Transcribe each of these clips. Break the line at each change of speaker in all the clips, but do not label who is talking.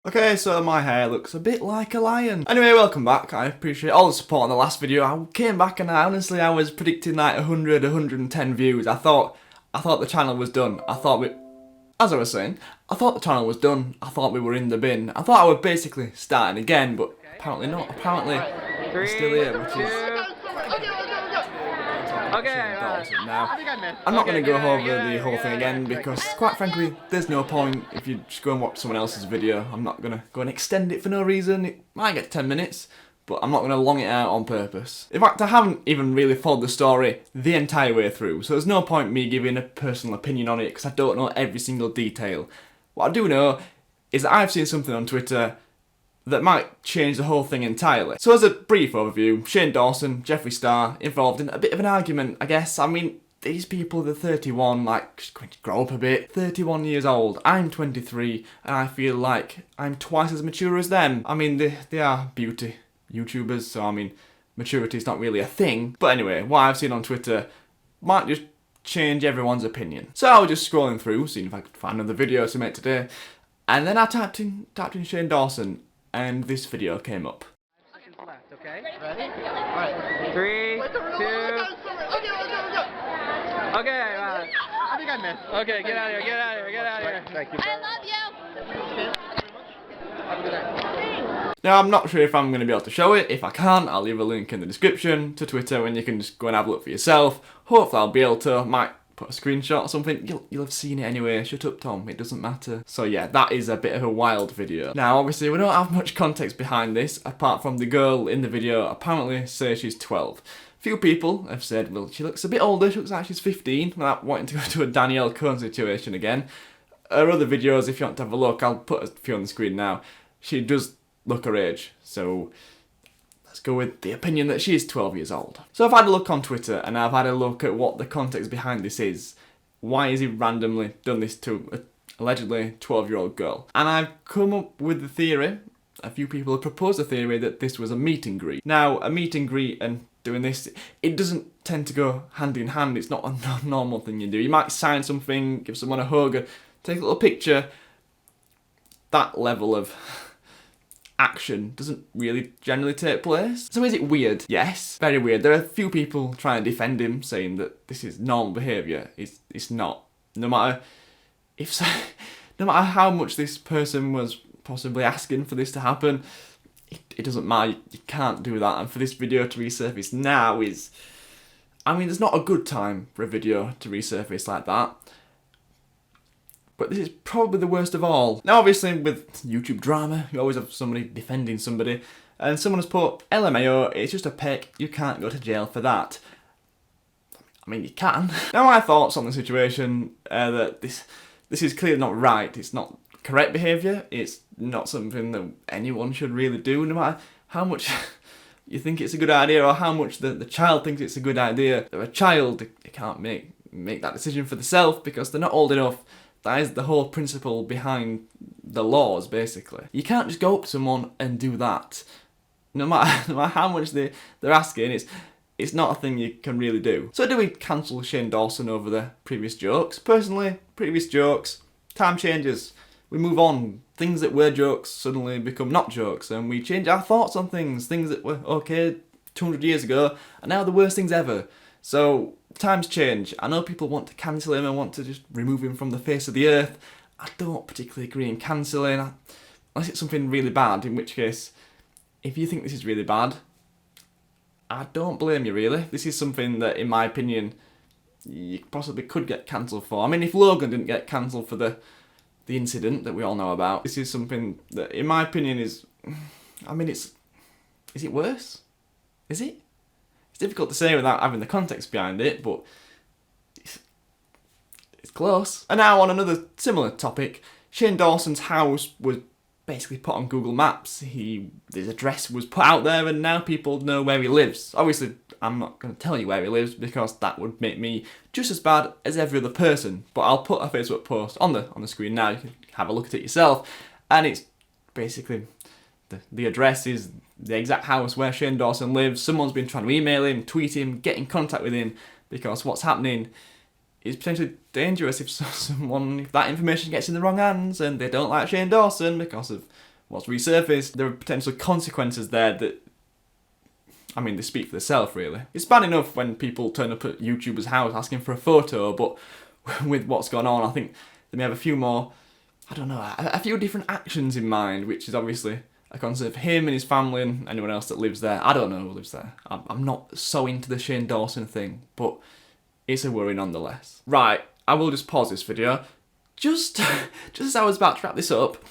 Okay, so my hair looks a bit like a lion. Anyway, welcome back. I appreciate all the support on the last video. I came back and honestly I was predicting like 100, 110 views. I thought the channel was done. As I was saying, I thought the channel was done. I thought we were in the bin. I thought I was basically starting again, but apparently not. Apparently we're still here, which is...
Okay,
now, I'm not going to go over the whole thing again because, quite frankly, there's no point if you just go and watch someone else's video. I'm not going to go and extend it for no reason. It might get 10 minutes, but I'm not going to long it out on purpose. In fact, I haven't even really followed the story the entire way through, so there's no point me giving a personal opinion on it because I don't know every single detail. What I do know is that I've seen something on Twitter that might change the whole thing entirely. So as a brief overview, Shane Dawson, Jeffree Star, involved in a bit of an argument, I guess. I mean, these people, they're 31, like, just going to grow up a bit. 31 years old, I'm 23, and I feel like I'm twice as mature as them. I mean, they are beauty YouTubers, so I mean, maturity is not really a thing. But anyway, what I've seen on Twitter might just change everyone's opinion. So I was just scrolling through, seeing if I could find another video to make today, and then I tapped in Shane Dawson, and this video came up.
Left, okay? Ready? Alright. 3, 2. Okay, I think I missed. Okay, get out of here, get out of here, get out of here. Thank you.
I love you.
Have a good night.
Now, I'm not sure if I'm going to be able to show it. If I can, I'll leave a link in the description to Twitter and you can just go and have a look for yourself. Hopefully I'll be able to. Might put a screenshot or something. You'll have seen it anyway. Shut up, Tom. It doesn't matter. So yeah, that is a bit of a wild video. Now, obviously, we don't have much context behind this, apart from the girl in the video apparently says she's 12. Few people have said, well, she looks a bit older. She looks like she's 15, without wanting to go to a Danielle Cohn situation again. Her other videos, if you want to have a look, I'll put a few on the screen now. She does look her age, so let's go with the opinion that she is 12 years old. So I've had a look on Twitter and I've had a look at what the context behind this is. Why has he randomly done this to a allegedly 12-year-old girl? And I've come up with the theory, a few people have proposed a theory that this was a meet and greet. Now, a meet and greet and doing this, it doesn't tend to go hand in hand. It's not a normal thing you do. You might sign something, give someone a hug, or take a little picture. That level of action doesn't really generally take place. So is it weird? Yes, very weird. There are a few people trying to defend him, saying that this is normal behaviour. It's not. No matter how much this person was possibly asking for this to happen, it doesn't matter. You can't do that. And for this video to resurface now is, I mean, there's not a good time for a video to resurface like that. But this is probably the worst of all. Now obviously with YouTube drama, you always have somebody defending somebody, and someone has put, LMAO, it's just a peck, you can't go to jail for that. I mean, you can. Now my thoughts on the situation are that this is clearly not right, it's not correct behaviour, it's not something that anyone should really do, no matter how much you think it's a good idea or how much the child thinks it's a good idea. They're a child, they can't make that decision for themselves because they're not old enough. That is the whole principle behind the laws, basically. You can't just go up to someone and do that. No matter how much they're asking, it's not a thing you can really do. So do we cancel Shane Dawson over the previous jokes? Personally, previous jokes, time changes. We move on. Things that were jokes suddenly become not jokes, and we change our thoughts on things. Things that were okay 200 years ago are now the worst things ever. So times change. I know people want to cancel him and want to just remove him from the face of the earth. I don't particularly agree in cancelling, unless it's something really bad, in which case, if you think this is really bad, I don't blame you really. This is something that, in my opinion, you possibly could get cancelled for. I mean, if Logan didn't get cancelled for the incident that we all know about, this is something that, in my opinion, is... I mean, is it worse? Is it? It's difficult to say without having the context behind it, but it's close. And now on another similar topic, Shane Dawson's house was basically put on Google Maps. His address was put out there and now people know where he lives. Obviously, I'm not going to tell you where he lives because that would make me just as bad as every other person. But I'll put a Facebook post on the screen now. You can have a look at it yourself. And it's basically... The address is the exact house where Shane Dawson lives. Someone's been trying to email him, tweet him, get in contact with him, because what's happening is potentially dangerous if that information gets in the wrong hands and they don't like Shane Dawson because of what's resurfaced, there are potential consequences there that, I mean, they speak for themselves, really. It's bad enough when people turn up at YouTuber's house asking for a photo, but with what's gone on, I think they may have a few more, I don't know, a few different actions in mind, which is obviously a concern for him and his family and anyone else that lives there. I don't know who lives there. I'm not so into the Shane Dawson thing, but it's a worry nonetheless. Right, I will just pause this video. Just as I was about to wrap this up,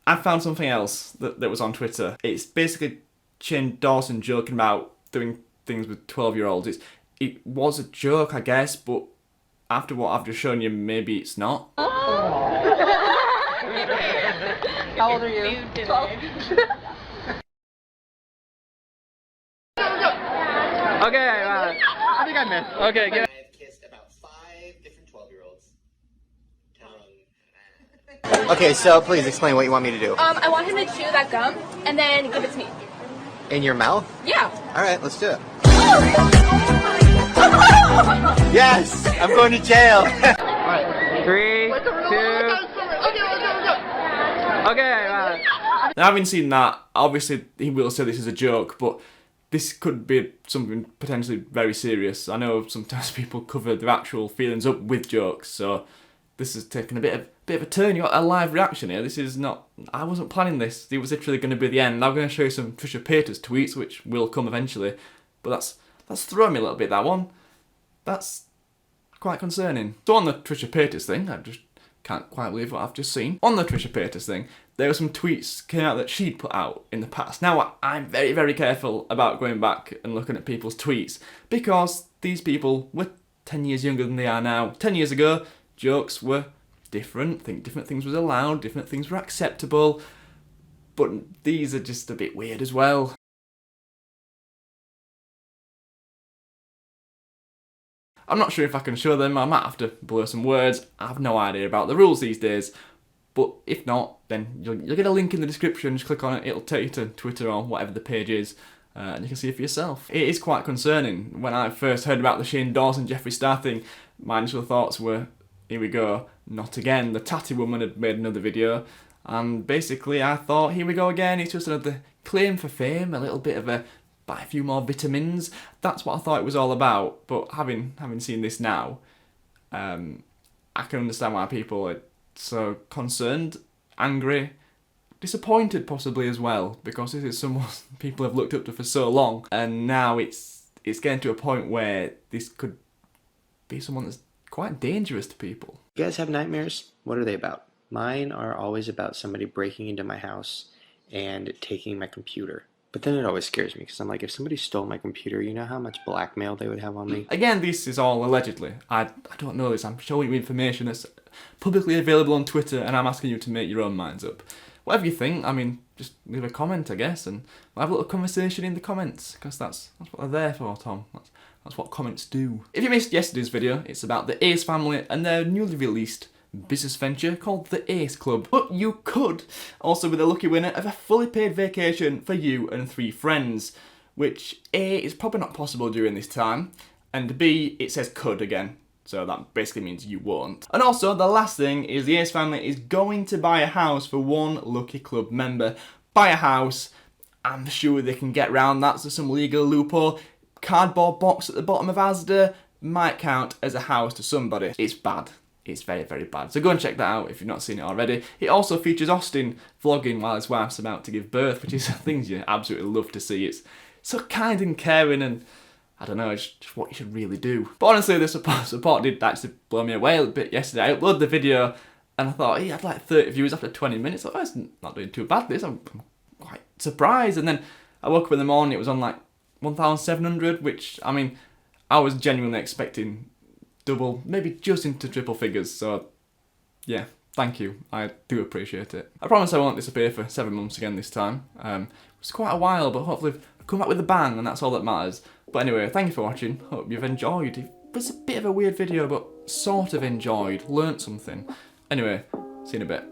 I found something else that was on Twitter. It's basically Shane Dawson joking about doing things with 12-year-olds. It was a joke, I guess, but after what I've just shown you, maybe it's not.
How old are you? 12.
Okay, I think I missed. Okay, get.
I've kissed about 5 different 12-year-olds. Okay, so please explain what you want me to do.
I want him to chew that gum and then give it to me.
In your mouth?
Yeah.
Alright, let's do it. Yes! I'm going to jail!
Alright, 3, 2. Okay,
Now, having seen that, obviously he will say this is a joke, but this could be something potentially very serious. I know sometimes people cover their actual feelings up with jokes, so this has taken a bit of a turn. You got a live reaction here. This is not. I wasn't planning this. It was literally going to be the end. I'm going to show you some Trisha Paytas tweets, which will come eventually, but that's throwing me a little bit. That one, that's quite concerning. So on the Trisha Paytas thing, I just can't quite believe what I've just seen. On the Trisha Paytas thing, there were some tweets came out that she'd put out in the past. Now, I'm very, very careful about going back and looking at people's tweets because these people were 10 years younger than they are now. 10 years ago, jokes were different. I think different things was allowed, different things were acceptable, but these are just a bit weird as well. I'm not sure if I can show them. I might have to blur some words. I have no idea about the rules these days. But if not, then you'll get a link in the description. Just click on it. It'll take you to Twitter or whatever the page is. And you can see it for yourself. It is quite concerning. When I first heard about the Shane Dawson Jeffree Star thing, my initial thoughts were, here we go, not again. The Tati woman had made another video. And basically I thought, here we go again. It's just another claim for fame. A little bit of a buy a few more vitamins. That's what I thought it was all about. But having seen this now, I can understand why people are so concerned, angry, disappointed possibly as well, because this is someone people have looked up to for so long, and now it's getting to a point where this could be someone that's quite dangerous to people.
You guys have nightmares? What are they about? Mine are always about somebody breaking into my house and taking my computer. But then it always scares me because I'm like, if somebody stole my computer, you know how much blackmail they would have on me?
Again, this is all allegedly. I don't know this. I'm showing you information that's publicly available on Twitter, and I'm asking you to make your own minds up. Whatever you think, I mean, just leave a comment, I guess, and we'll have a little conversation in the comments, because that's what they're there for, Tom. That's what comments do. If you missed yesterday's video, it's about the Ace family and their newly released business venture called the Ace Club. But you could also be the lucky winner of a fully paid vacation for you and 3 friends, which A, is probably not possible during this time, and B, it says could again. So that basically means you won't. And also, the last thing is the Ace family is going to buy a house for one lucky club member. Buy a house. I'm sure they can get round that. So some legal loophole. Cardboard box at the bottom of Asda might count as a house to somebody. It's bad. It's very, very bad. So go and check that out if you've not seen it already. It also features Austin vlogging while his wife's about to give birth, which is things you absolutely love to see. It's so kind and caring, and I don't know, it's just what you should really do. But honestly, the support did actually blow me away a little bit yesterday. I uploaded the video and I thought, he had like 30 views after 20 minutes. I thought, it's not doing too bad, this. I'm quite surprised. And then I woke up in the morning, it was on like 1,700, which, I mean, I was genuinely expecting double, maybe just into triple figures. So yeah, thank you. I do appreciate it. I promise I won't disappear for 7 months again this time. It's quite a while, but hopefully I've come back with a bang, and that's all that matters. But anyway, thank you for watching. Hope you've enjoyed. It was a bit of a weird video, but sort of enjoyed. Learnt something. Anyway, see you in a bit.